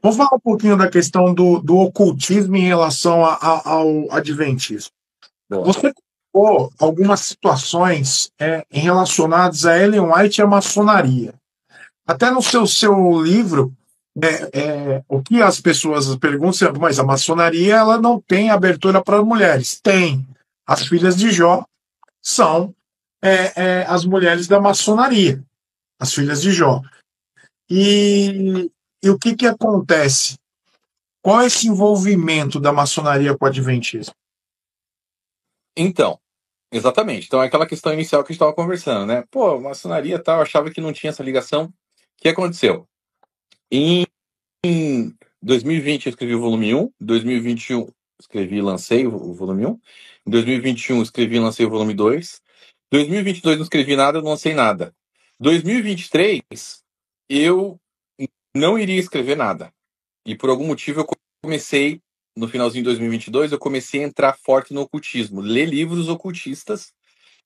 Vamos falar um pouquinho da questão do ocultismo em relação ao adventismo. Boa. Você colocou algumas situações relacionadas a Ellen White e a maçonaria. Até no seu livro, o que as pessoas perguntam, mas a maçonaria ela não tem abertura para mulheres. Tem. As filhas de Jó são as mulheres da maçonaria, as filhas de Jó. E o que acontece? Qual é esse envolvimento da maçonaria com o adventismo? Então, exatamente. Então, é aquela questão inicial que a gente estava conversando, né? Pô, maçonaria e tal, eu achava que não tinha essa ligação. O que aconteceu? Em 2020 eu escrevi o volume 1, em 2021 escrevi e lancei o volume 1, em 2021 escrevi e lancei o volume 2, 2022 não escrevi nada, não lancei nada. 2023 eu não iria escrever nada. E por algum motivo eu comecei, no finalzinho de 2022, eu comecei a entrar forte no ocultismo, ler livros ocultistas,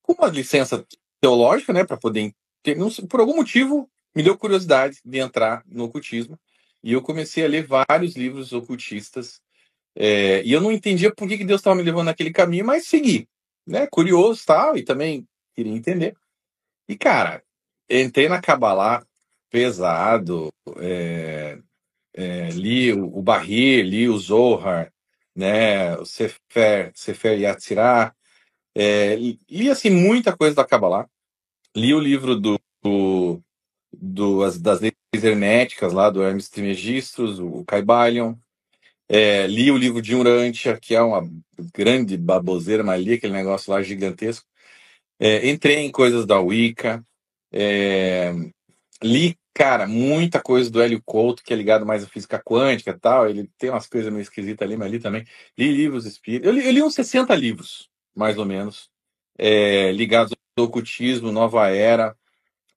com uma licença teológica, né, para poder ter, por algum motivo me deu curiosidade de entrar no ocultismo, e eu comecei a ler vários livros ocultistas, e eu não entendia por que Deus estava me levando naquele caminho, mas segui, né, curioso tal, e também queria entender. E, cara, entrei na Kabbalah pesado, li o Bahir, li o Zohar, né, o Sefer Yetzirah, li assim muita coisa da Kabbalah, li o livro das leis herméticas lá do Hermes Trismegistus, o Caibalion, li o livro de Urantia, que é uma grande baboseira, mas li aquele negócio lá gigantesco. Entrei em coisas da Wicca, li, cara, muita coisa do Hélio Couto, que é ligado mais à física quântica e tal. Ele tem umas coisas meio esquisitas ali, mas li também. Li livros espíritas. Eu li uns 60 livros, mais ou menos, ligados ao ocultismo, nova era.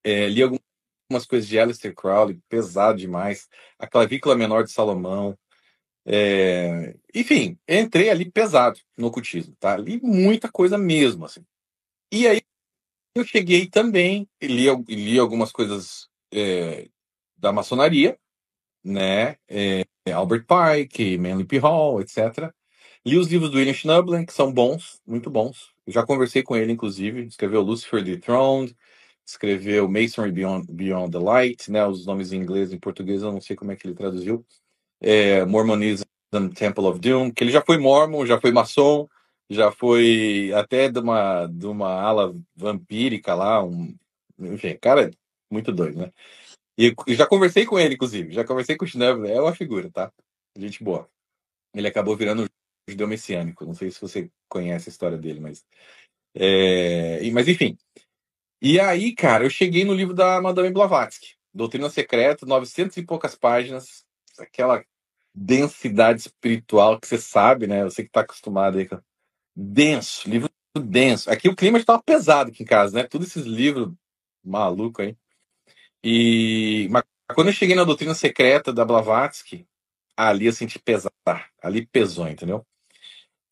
Li algumas coisas de Aleister Crowley, pesado demais. A Clavícula Menor de Salomão. Enfim, entrei ali pesado no ocultismo, tá? Li muita coisa mesmo, assim. E aí eu cheguei também, li algumas coisas da maçonaria, né? Albert Pike, Manly P. Hall, etc. Li os livros do William Schnubblen, que são bons, muito bons. Eu já conversei com ele, inclusive. Escreveu Lucifer Dethroned, escreveu Masonry Beyond the Light, né? Os nomes em inglês e em português eu não sei como é que ele traduziu. Mormonism, Temple of Doom, que ele já foi mormon, já foi maçom, já foi até de uma ala vampírica lá, enfim, cara, muito doido, né? E já conversei com ele, inclusive, já conversei com o Schneebler, é uma figura, tá? Gente boa. Ele acabou virando judeu messiânico, não sei se você conhece a história dele, mas enfim. E aí, cara, eu cheguei no livro da Madame Blavatsky, Doutrina Secreta, 900 e poucas páginas, aquela densidade espiritual que você sabe, né? Você que tá acostumado aí. Denso, livro denso. Aqui o clima estava pesado aqui em casa, né? Todos esses livros malucos aí. Mas quando eu cheguei na Doutrina Secreta da Blavatsky, ali eu senti pesar. Ali pesou, entendeu?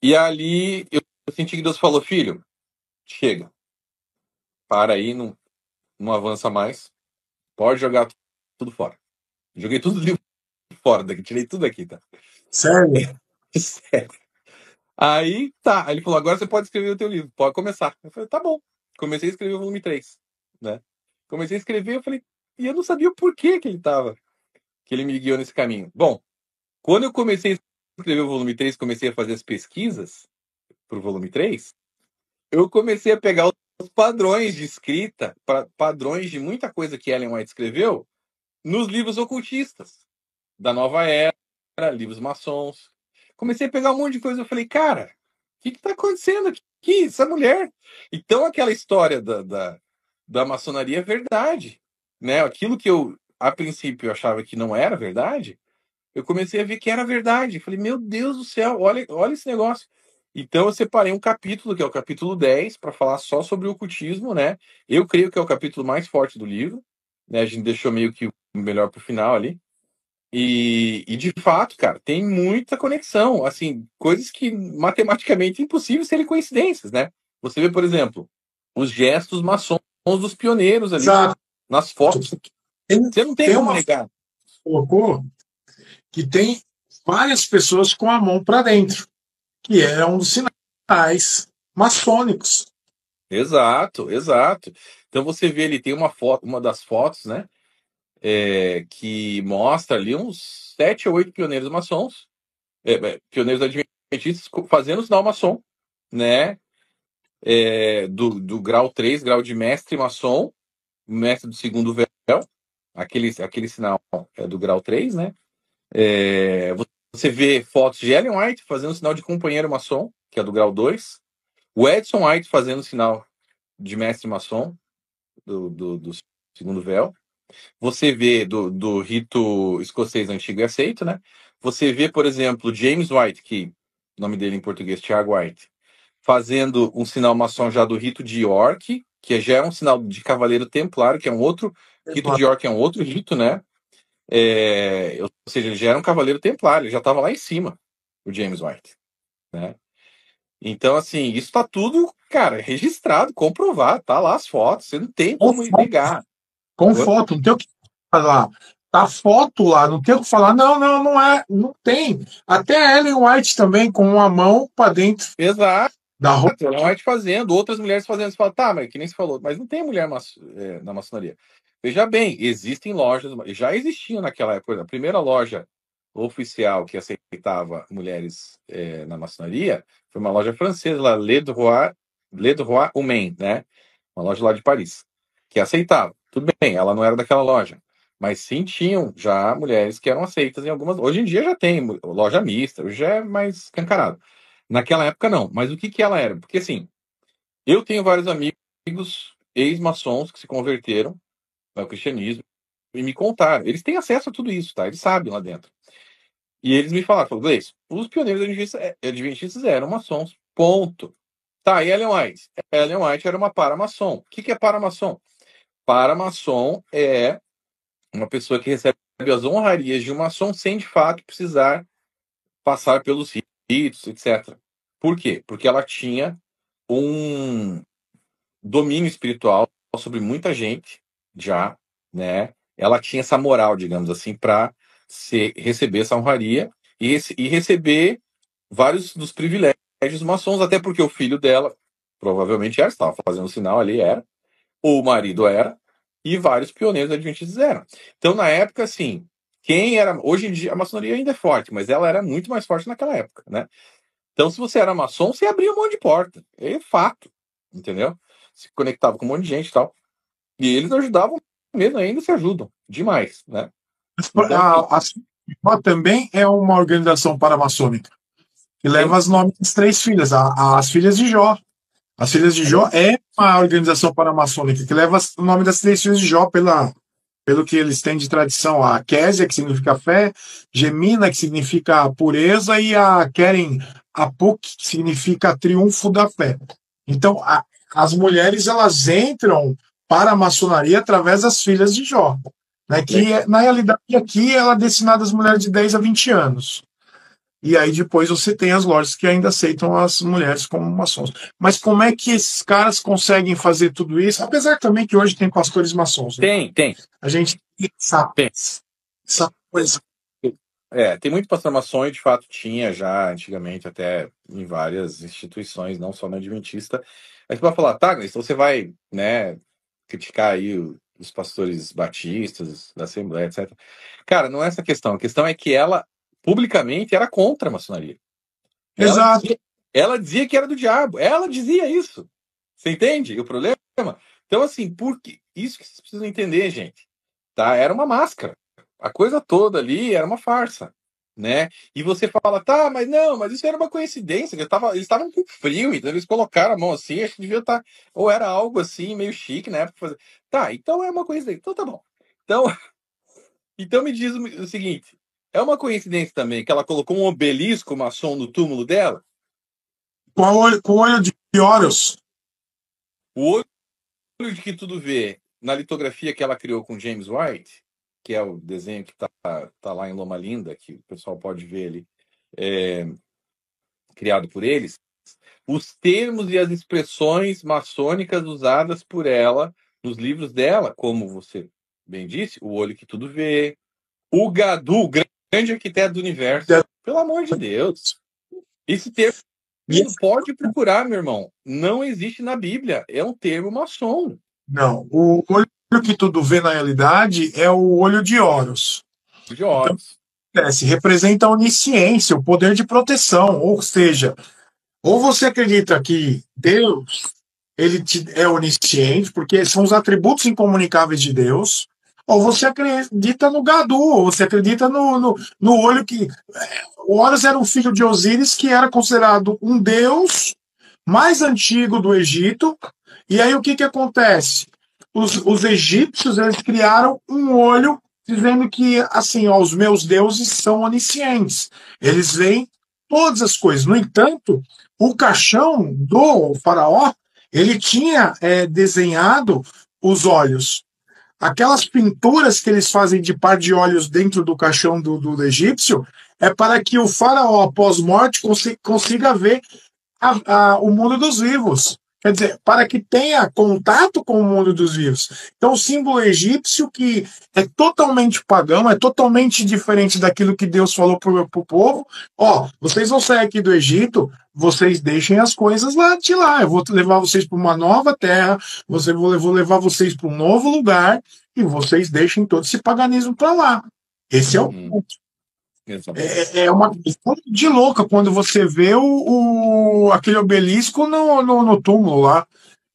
E ali eu senti que Deus falou, filho, chega. Para aí, não avança mais. Pode jogar tudo fora. Joguei tudo livro fora daqui, tirei tudo aqui, tá? Sério? Sério. Aí, tá. Aí ele falou, agora você pode escrever o teu livro, pode começar. Eu falei, tá bom. Comecei a escrever o volume 3, né? Comecei a escrever, eu falei, e eu não sabia o porquê que ele me guiou nesse caminho. Bom, quando eu comecei a escrever o volume 3, comecei a fazer as pesquisas pro volume 3, eu comecei a pegar os padrões de escrita, padrões de muita coisa que Ellen White escreveu nos livros ocultistas da Nova Era, livros maçons. Comecei a pegar um monte de coisa. Eu falei, cara, o que está acontecendo aqui? Essa mulher. Então, aquela história da maçonaria é verdade. Né? Aquilo que eu, a princípio, achava que não era verdade, eu comecei a ver que era verdade. Falei, meu Deus do céu, olha esse negócio. Então, eu separei um capítulo, que é o capítulo 10, para falar só sobre o ocultismo, né? Eu creio que é o capítulo mais forte do livro. Né? A gente deixou meio que o melhor para o final ali. E de fato, cara, tem muita conexão, assim, coisas que matematicamente é impossível serem coincidências, né? Você vê, por exemplo, os gestos maçons dos pioneiros ali Exato. nas fotos. Tem, Você não tem tem como uma negar. colocou que tem várias pessoas com a mão para dentro, que é um dos sinais maçônicos. Exato, exato. Então você vê, ele tem uma foto, uma das fotos, né? Que mostra ali uns 7 ou 8 pioneiros maçons, pioneiros adventistas fazendo o sinal maçom, né? Do grau 3, grau de mestre maçom, mestre do segundo véu, aquele sinal do grau 3, né? Você vê fotos de Ellen White fazendo o sinal de companheiro maçom, que é do grau 2, o Edson White fazendo o sinal de mestre maçom, do segundo véu. Você vê do rito escocês antigo e aceito, né? Você vê, por exemplo, James White, que o nome dele em português, Tiago White, fazendo um sinal maçom já do rito de York, que já é um sinal de cavaleiro templário, que é um outro rito de York, é um outro rito, né? Ou seja, ele já era um cavaleiro templário, ele já estava lá em cima, o James White, né? Então, assim, isso tá tudo, cara, registrado, comprovado, tá lá as fotos, você não tem como negar. Com foto, não tem o que falar. Tá foto lá, não tem o que falar. Não, não, não é, não tem. Até a Ellen White também, com uma mão para dentro Exato. da roupa. Ellen White fazendo, outras mulheres fazendo. Você fala, tá, mas que nem se falou, mas não tem mulher na maçonaria. Veja bem, existem lojas, já existiam naquela época. A primeira loja oficial que aceitava mulheres na maçonaria foi uma loja francesa, lá, Le Droit Humain, né? Uma loja lá de Paris, que aceitava. Tudo bem, ela não era daquela loja, mas sim tinham já mulheres que eram aceitas em algumas. Hoje em dia já tem loja mista, hoje já é mais escancarado. Naquela época não, mas o que que ela era? Porque assim, eu tenho vários amigos ex-maçons que se converteram ao cristianismo e me contaram. Eles têm acesso a tudo isso, tá? Eles sabem lá dentro. E eles me falaram, Gleice, os pioneiros adventistas eram maçons, ponto. Tá, e Ellen White? Ellen White era uma paramaçom. O que que é paramaçom? Paramaçom é uma pessoa que recebe as honrarias de um maçom sem, de fato, precisar passar pelos ritos, etc. Por quê? Porque ela tinha um domínio espiritual sobre muita gente já, né? Ela tinha essa moral, digamos assim, para receber essa honraria e receber vários dos privilégios maçons, até porque o filho dela provavelmente estava fazendo sinal ali, o marido era, e vários pioneiros adventistas eram. Então, na época, assim, quem era. Hoje em dia, a maçonaria ainda é forte, mas ela era muito mais forte naquela época, né? Então, se você era maçom, você abria um monte de porta. É fato, entendeu? Se conectava com um monte de gente e tal. E eles ajudavam mesmo, ainda se ajudam demais, né? Então, A também é uma organização paramaçônica que leva os nomes das 3 filhas, as filhas de Jó. As filhas de Jó é uma organização paramaçônica que leva o nome das 3 filhas de Jó pelo que eles têm de tradição. A Késia, que significa fé, Gemina, que significa pureza, e a Keren Apuk, que significa triunfo da fé. Então, as mulheres elas entram para a maçonaria através das filhas de Jó. Né, que, na realidade, aqui ela é destinada às mulheres de 10 a 20 anos. E aí depois você tem as lojas que ainda aceitam as mulheres como maçons. Mas como é que esses caras conseguem fazer tudo isso? Apesar também que hoje tem pastores maçons. Né? Tem. A gente tem essa coisa. Tem muito pastor maçom e de fato tinha já antigamente até em várias instituições, não só na Adventista. Aí você vai falar, tá, então você vai, né, criticar aí os pastores batistas da Assembleia, etc. Cara, não é essa a questão. A questão é que ela publicamente era contra a maçonaria. Exato. Ela dizia que era do diabo. Ela dizia isso. Você entende o problema? Então, assim, isso que vocês precisam entender, gente. Tá? Era uma máscara. A coisa toda ali era uma farsa. Né? E você fala, tá, mas não, mas isso era uma coincidência. Eles estavam com frio, então eles colocaram a mão assim, acho que devia estar. Ou era algo assim, meio chique na época. Fazer. Tá, então é uma coincidência. Então tá bom. Então me diz o seguinte: é uma coincidência também que ela colocou um obelisco maçom no túmulo dela? Com o olho de Horus. O olho de que tudo vê na litografia que ela criou com James White, que é o desenho que tá lá em Loma Linda, que o pessoal pode ver ali, criado por eles, os termos e as expressões maçônicas usadas por ela nos livros dela, como você bem disse, o olho que tudo vê, o Gadu, grande arquiteto do universo. Pelo amor de Deus. Esse termo pode procurar, meu irmão. Não existe na Bíblia. É um termo maçom. Não. O olho que tudo vê na realidade é o olho de Horus. De Horus. Então, representa a onisciência, o poder de proteção. Ou seja, ou você acredita que Deus é onisciente, porque são os atributos incomunicáveis de Deus, ou você acredita no Gadu, ou você acredita no olho que. O Horus era um filho de Osíris, que era considerado um deus mais antigo do Egito. E aí o que acontece? Os egípcios, eles criaram um olho dizendo que, assim, ó, os meus deuses são oniscientes. Eles veem todas as coisas. No entanto, o caixão do faraó, ele tinha desenhado os olhos. Aquelas pinturas que eles fazem de par de olhos dentro do caixão do egípcio é para que o faraó, após morte, consiga ver o mundo dos vivos. Quer dizer, para que tenha contato com o mundo dos vivos. Então, o símbolo egípcio, que é totalmente pagão, é totalmente diferente daquilo que Deus falou para o povo. Ó, vocês vão sair aqui do Egito, vocês deixem as coisas lá de lá. Eu vou levar vocês para uma nova terra, vou levar vocês para um novo lugar, e vocês deixem todo esse paganismo para lá. Esse é o ponto. É uma questão de louca quando você vê aquele obelisco no túmulo lá.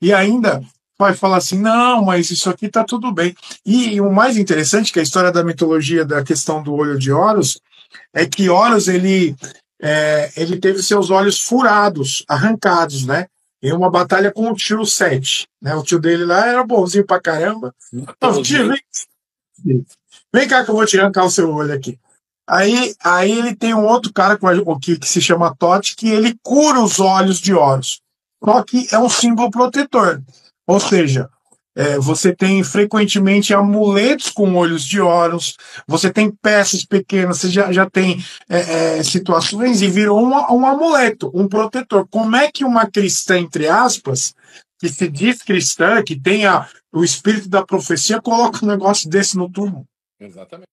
E ainda vai falar assim, não, mas isso aqui está tudo bem. E o mais interessante, que a história da mitologia da questão do olho de Horus, é que Horus, ele teve seus olhos furados, arrancados, né? Em uma batalha com o tio Sete. Né? O tio dele lá era bonzinho pra caramba. Não, tio, vem cá que eu vou te arrancar o seu olho aqui. Aí ele tem um outro cara que se chama Tote, que ele cura os olhos de Horus. Só que é um símbolo protetor. Ou seja, você tem frequentemente amuletos com olhos de Horus, você tem peças pequenas, você já tem situações e virou um amuleto, um protetor. Como é que uma cristã, entre aspas, que se diz cristã, que tem o espírito da profecia, coloca um negócio desse no túmulo? Exatamente.